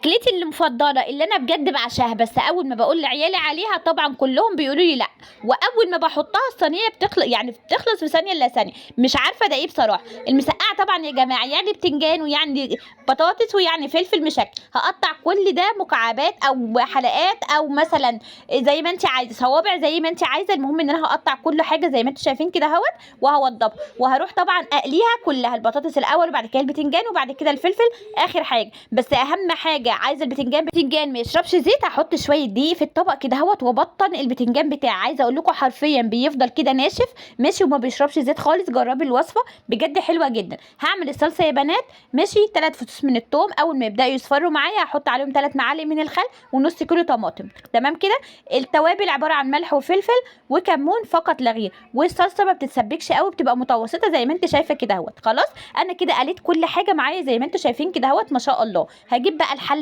اكلتي المفضله اللي انا بجد بعشاها، بس اول ما بقول لعيالي عليها طبعا كلهم بيقولوا لي لا، واول ما بحطها الصينيه بتخلص، يعني بتخلص في ثانيه الا ثانيه. مش عارفه ده ايه بصراحه. المسقعه طبعا يا جماعه، يعني بتنجان ويعني بطاطس ويعني فلفل مشكل، هقطع كل ده مكعبات او حلقات او مثلا زي ما انت عايزه، صوابع زي ما انت عايزه. المهم ان انا هقطع كل حاجه زي ما انتم شايفين كده اهوت، وهوضبها وهروح طبعا اقليها كلها، البطاطس الاول وبعد كده البتنجان وبعد كده الفلفل اخر حاجه. بس اهم حاجه عايزه البتنجان ما يشربش زيت، هحط شويه دقيق في الطبق كده اهوت وابطن البتنجان بتاعي. عايزه اقول لكم حرفيا بيفضل كده ناشف ماشي وما بيشربش زيت خالص. جربي الوصفه بجد حلوه جدا. هعمل الصلصه يا بنات ماشي. 3 فصوص من الثوم، اول ما يبداوا يصفروا معايا هحط عليهم 3 معالق من الخل ونص كيلو طماطم. تمام كده. التوابل عباره عن ملح وفلفل وكمون فقط لا غير، والصلصه ما بتتسبكش قوي، بتبقى متوسطه زي ما انت شايفه كده اهوت. خلاص انا كده قليت كل حاجه معايا زي ما انتم شايفين كده اهوت ما شاء الله. هجيب بقى الحله